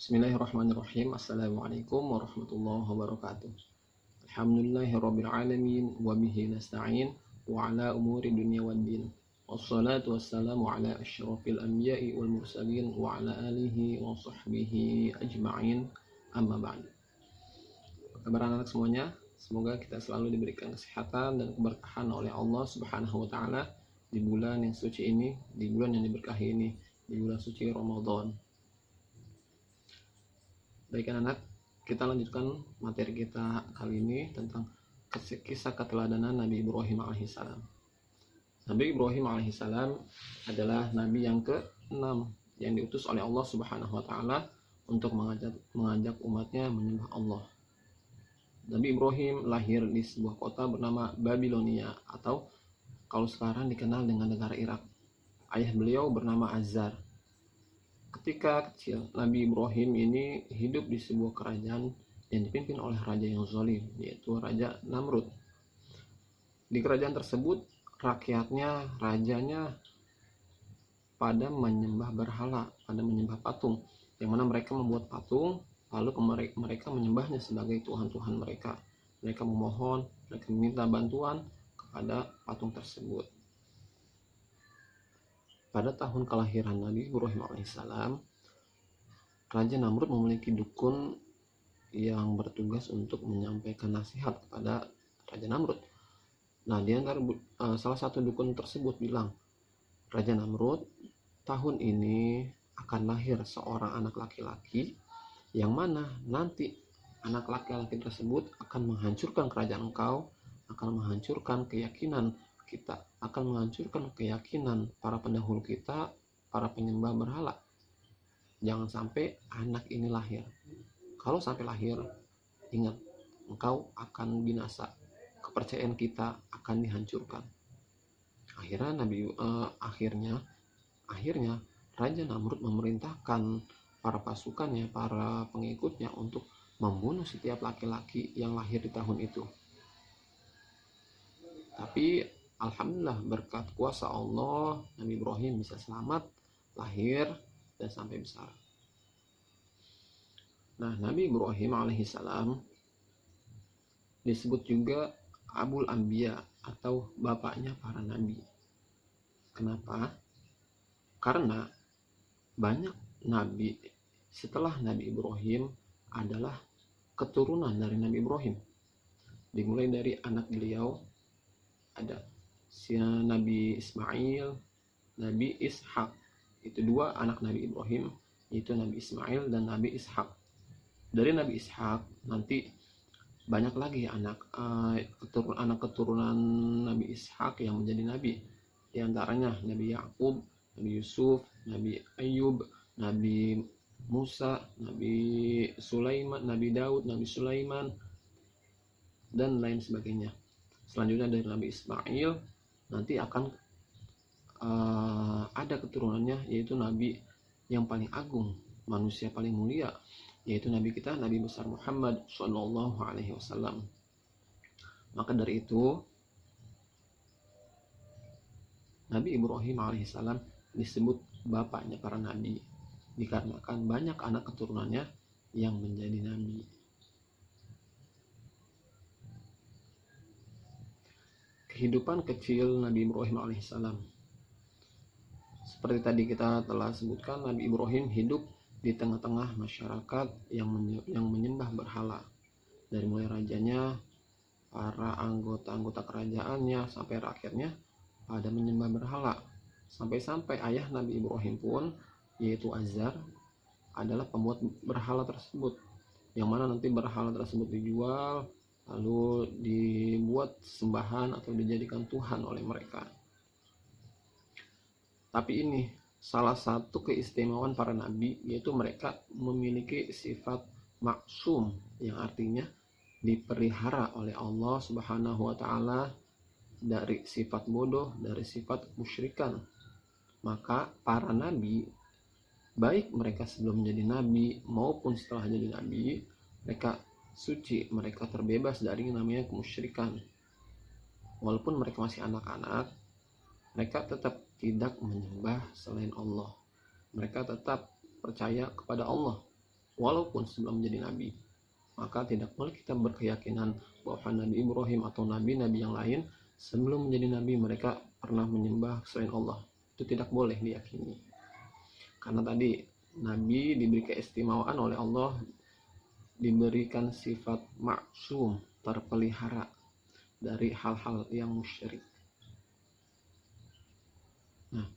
Bismillahirrahmanirrahim. Assalamualaikum warahmatullahi wabarakatuh. Alhamdulillahirabbil alamin wa bihi nasta'in wa ala umuri dunya waddin. Wassalatu wassalamu ala asyrafil anbiya'i wal mursalin wa ala alihi wa sahbihi ajma'in. Amma ba'du. Apa kabar anak-anak semuanya? Semoga kita selalu diberikan kesehatan dan keberkahan oleh Allah Subhanahu wa taala di bulan yang suci ini, di bulan yang diberkahi ini, di bulan suci Ramadan. Baik anak-anak, kita lanjutkan materi kita kali ini tentang kisah keteladanan Nabi Ibrahim alaihissalam. Nabi Ibrahim alaihissalam adalah Nabi yang ke-6 yang diutus oleh Allah Subhanahu wa taala untuk mengajak umatnya menyembah Allah. Nabi Ibrahim lahir di sebuah kota bernama Babilonia, atau kalau sekarang dikenal dengan negara Irak. Ayah beliau bernama Azar. Ketika kecil, Nabi Ibrahim ini hidup di sebuah kerajaan yang dipimpin oleh raja yang zalim, yaitu Raja Namrud. Di kerajaan tersebut, rakyatnya, rajanya pada menyembah berhala, pada menyembah patung, yang mana mereka membuat patung, lalu mereka menyembahnya sebagai Tuhan-Tuhan mereka. Mereka memohon, mereka meminta bantuan kepada patung tersebut. Pada tahun kelahiran Nabi Ibrahim alaihissalam, Raja Namrud memiliki dukun yang bertugas untuk menyampaikan nasihat kepada Raja Namrud. Nah, di antara salah satu dukun tersebut bilang, Raja Namrud, tahun ini akan lahir seorang anak laki-laki yang mana nanti anak laki-laki tersebut akan menghancurkan kerajaan engkau, akan menghancurkan keyakinan kita, akan menghancurkan keyakinan para pendahulu kita, para penyembah berhala. Jangan sampai anak ini lahir. Kalau sampai lahir, ingat, engkau akan binasa. Kepercayaan kita akan dihancurkan. Akhirnya Raja Namrud memerintahkan para pasukannya, para pengikutnya untuk membunuh setiap laki-laki yang lahir di tahun itu. Tapi alhamdulillah, berkat kuasa Allah, Nabi Ibrahim bisa selamat lahir dan sampai besar. Nah, Nabi Ibrahim alaihissalam disebut juga Abul Anbiya atau bapaknya para nabi. Kenapa? Karena banyak nabi setelah Nabi Ibrahim adalah keturunan dari Nabi Ibrahim. Dimulai dari anak beliau ada Nabi Ismail, Nabi Ishak. Itu dua anak Nabi Ibrahim, yaitu Nabi Ismail dan Nabi Ishak. Dari Nabi Ishak nanti banyak lagi anak keturunan Nabi Ishak yang menjadi nabi. Di antaranya Nabi Yakub, Nabi Yusuf, Nabi Ayub, Nabi Musa, Nabi Sulaiman, Nabi Daud, Nabi Sulaiman, dan lain sebagainya. Selanjutnya dari Nabi Ismail nanti akan ada keturunannya, yaitu Nabi yang paling agung, manusia paling mulia, yaitu Nabi kita, Nabi besar Muhammad Sallallahu Alaihi Wasallam. Maka dari itu Nabi Ibrahim alaihissalam disebut bapaknya para nabi, dikarenakan banyak anak keturunannya yang menjadi nabi. Kehidupan kecil Nabi Ibrahim alaihissalam. Seperti tadi kita telah sebutkan, Nabi Ibrahim hidup di tengah-tengah masyarakat yang menyembah berhala. Dari mulai rajanya, para anggota-anggota kerajaannya, sampai rakyatnya pada menyembah berhala. Sampai-sampai ayah Nabi Ibrahim pun, yaitu Azar, adalah pembuat berhala tersebut. Yang mana nanti berhala tersebut dijual, lalu dibuat sembahan atau dijadikan Tuhan oleh mereka. Tapi ini salah satu keistimewaan para nabi, yaitu mereka memiliki sifat maksum, yang artinya dipelihara oleh Allah Subhanahu wa taala dari sifat bodoh, dari sifat musyrikan. Maka para nabi, baik mereka sebelum menjadi nabi maupun setelah jadi nabi, mereka suci, mereka terbebas dari namanya kemusyrikan. Walaupun mereka masih anak-anak, mereka tetap tidak menyembah selain Allah. Mereka tetap percaya kepada Allah. walaupun sebelum menjadi nabi. Maka tidak boleh kita berkeyakinan bahwa Nabi Ibrahim atau nabi-nabi yang lain sebelum menjadi nabi mereka pernah menyembah selain Allah. Itu tidak boleh diyakini. Karena tadi nabi diberi keistimewaan oleh Allah, diberikan sifat maksum, terpelihara dari hal-hal yang musyrik. Nah,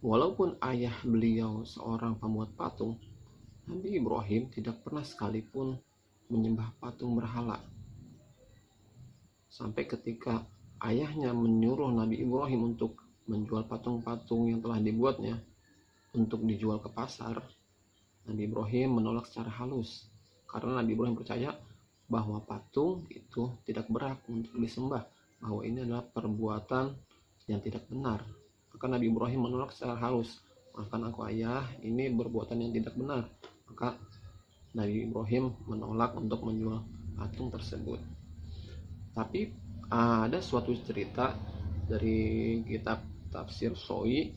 walaupun ayah beliau seorang pembuat patung, Nabi Ibrahim tidak pernah sekalipun menyembah patung berhala. Sampai ketika ayahnya menyuruh Nabi Ibrahim untuk menjual patung-patung yang telah dibuatnya untuk dijual ke pasar, Nabi Ibrahim menolak secara halus. Karena Nabi Ibrahim percaya bahwa patung itu tidak berhak untuk disembah, bahwa ini adalah perbuatan yang tidak benar. Maka Nabi Ibrahim menolak secara halus, maafkan aku ayah, ini perbuatan yang tidak benar. Maka Nabi Ibrahim menolak untuk menjual patung tersebut. Tapi ada suatu cerita dari kitab tafsir Soi,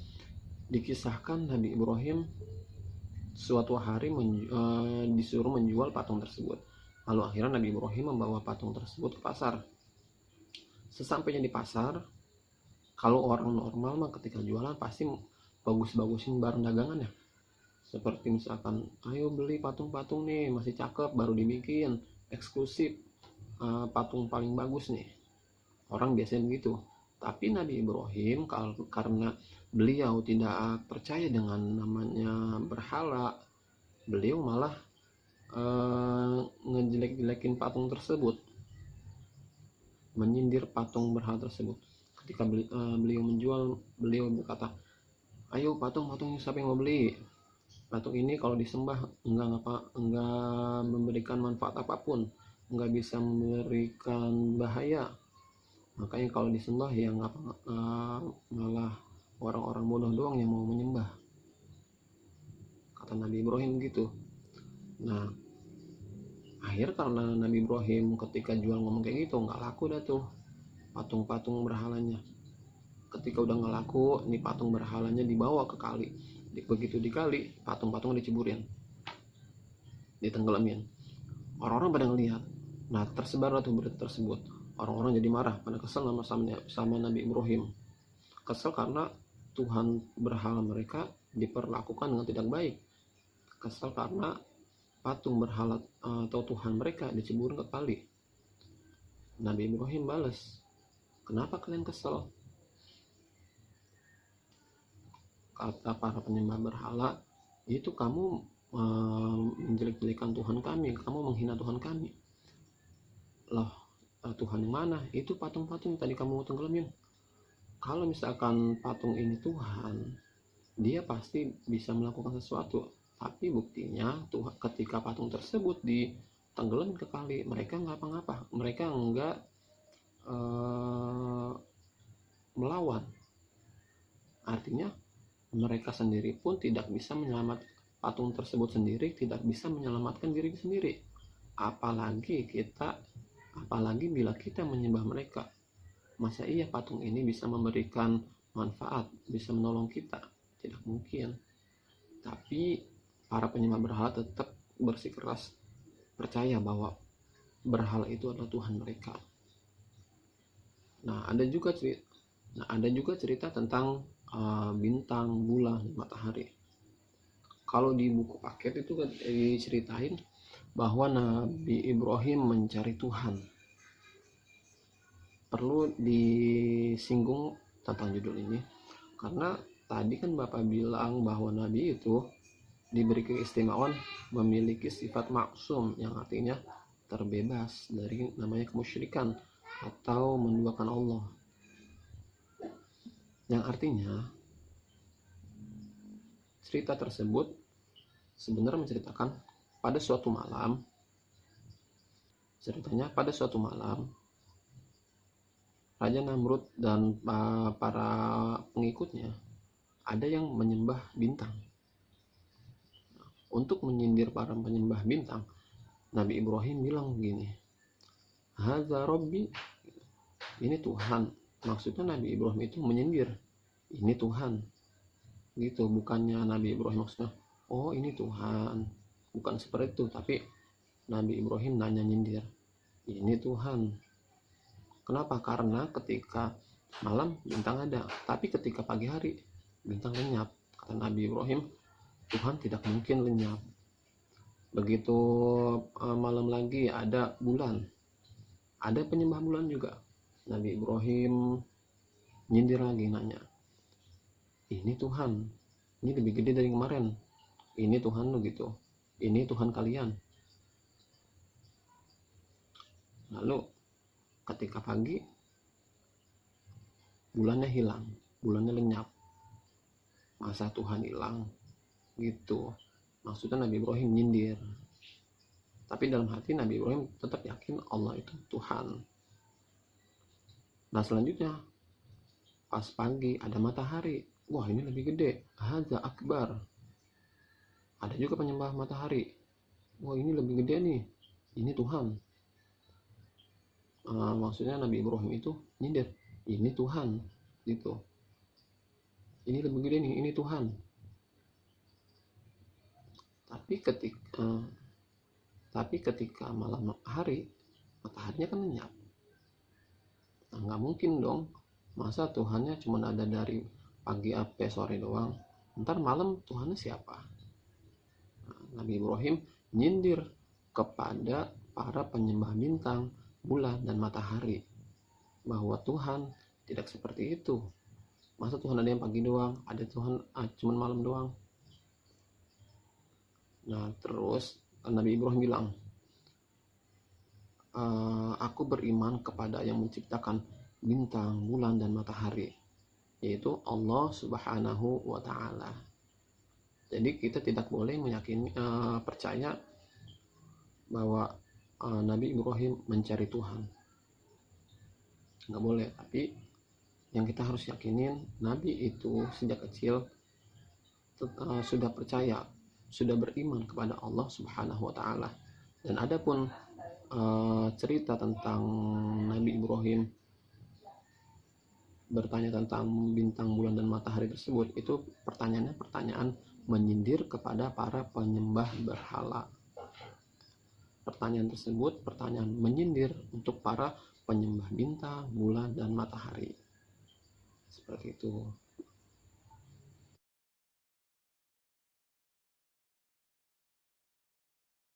dikisahkan Nabi Ibrahim suatu hari disuruh menjual patung tersebut. Lalu akhirnya Nabi Ibrahim membawa patung tersebut ke pasar. Sesampainya di pasar, kalau orang normal mah ketika jualan pasti bagus-bagusin barang dagangannya. Seperti misalkan, ayo beli patung-patung nih, masih cakep, baru dibikin, eksklusif, patung paling bagus nih. Orang biasanya begitu. Tapi Nabi Ibrahim karena beliau tidak percaya dengan namanya berhala, beliau malah ngejelek-jelekin patung tersebut, menyindir patung berhala tersebut. Ketika beliau menjual, beliau berkata, ayo patung-patung siapa yang mau beli? Patung ini kalau disembah enggak memberikan manfaat apapun, enggak bisa memberikan bahaya. Makanya kalau disembah ya malah orang-orang bodoh doang yang mau menyembah, kata Nabi Ibrahim gitu. Nah, akhir karena Nabi Ibrahim ketika jual ngomong kayak gitu, nggak laku dah tuh patung-patung berhalanya. Ketika udah nggak laku, ini patung berhalanya dibawa ke kali. Begitu dikali, patung-patung diceburin, ditenggelamin. Orang-orang pada ngelihat. Nah, tersebarlah tuh berita tersebut. Orang-orang jadi marah, pada kesel sama Nabi Ibrahim. Kesel karena Tuhan berhala mereka diperlakukan dengan tidak baik. Kesel karena patung berhala atau Tuhan mereka diceburin ke kali. Nabi Ibrahim balas, kenapa kalian kesel? Kata para penyembah berhala, itu kamu menjelek-jelekan Tuhan kami, kamu menghina Tuhan kami. Loh, Tuhan yang mana? Itu patung-patung tadi kamu tenggelamin. Kalau misalkan patung ini Tuhan, dia pasti bisa melakukan sesuatu. Tapi buktinya ketika patung tersebut ditenggelamin ke kali, mereka nggak apa-apa, mereka nggak melawan. Artinya mereka sendiri pun tidak bisa menyelamatkan patung tersebut sendiri, tidak bisa menyelamatkan diri sendiri. Apalagi bila kita menyembah mereka. Masa iya patung ini bisa memberikan manfaat, bisa menolong kita? Tidak mungkin. Tapi para penyembah berhala tetap bersikeras percaya bahwa berhala itu adalah Tuhan mereka. Nah, ada juga cerita tentang bintang, bulan, matahari. Kalau di buku paket itu diceritain bahwa Nabi Ibrahim mencari Tuhan. Perlu disinggung tentang judul ini karena tadi kan Bapak bilang bahwa Nabi itu diberi keistimewaan memiliki sifat maksum, yang artinya terbebas dari namanya kemusyrikan atau menduakan Allah. Yang artinya cerita tersebut sebenarnya menceritakan pada suatu malam, Raja Namrud dan para pengikutnya ada yang menyembah bintang. Untuk menyindir para penyembah bintang, Nabi Ibrahim bilang begini, Hadza Rabbi, ini Tuhan. Maksudnya Nabi Ibrahim itu menyindir, ini Tuhan gitu. Bukannya Nabi Ibrahim maksudnya, oh ini Tuhan, bukan seperti itu, tapi Nabi Ibrahim nanya nyindir, ini Tuhan. Kenapa? Karena ketika malam bintang ada, tapi ketika pagi hari bintang lenyap. Kata Nabi Ibrahim, Tuhan tidak mungkin lenyap. Begitu malam lagi ada bulan, ada penyembah bulan juga. Nabi Ibrahim nyindir lagi, nanya, ini Tuhan, ini lebih gede dari kemarin, ini Tuhan lo gitu, ini Tuhan kalian. Lalu ketika pagi bulannya hilang, bulannya lenyap, masa Tuhan hilang gitu. Maksudnya Nabi Ibrahim nyindir, tapi dalam hati Nabi Ibrahim tetap yakin Allah itu Tuhan. Nah selanjutnya pas pagi ada matahari, wah ini lebih gede, hadza akbar. Ada juga penyembah matahari, wah ini lebih gede nih, ini Tuhan. Maksudnya Nabi Ibrahim itu nyindir, ini Tuhan gitu, ini lebih gede nih, ini Tuhan. Tapi ketika malam hari, mataharinya kan lenyap. Nah, nggak mungkin dong, masa Tuhannya cuma ada dari pagi sampai sore doang, ntar malam Tuhannya siapa? Nah, Nabi Ibrahim nyindir kepada para penyembah bintang, bulan, dan matahari, bahwa Tuhan tidak seperti itu. Masa Tuhan ada yang pagi doang, ada Tuhan cuma malam doang. Nah terus Nabi Ibrahim bilang, aku beriman kepada yang menciptakan bintang, bulan, dan matahari, yaitu Allah Subhanahu wa Ta'ala. Jadi kita tidak boleh meyakini, percaya bahwa Nabi Ibrahim mencari Tuhan, nggak boleh. Tapi yang kita harus yakinin, Nabi itu sejak kecil sudah percaya, sudah beriman kepada Allah Subhanahu wa Ta'ala. Dan adapun cerita tentang Nabi Ibrahim bertanya tentang bintang, bulan, dan matahari tersebut, itu pertanyaannya pertanyaan menyindir kepada para penyembah berhala. Pertanyaan tersebut pertanyaan menyindir untuk para penyembah bintang, bulan, dan matahari. Seperti itu.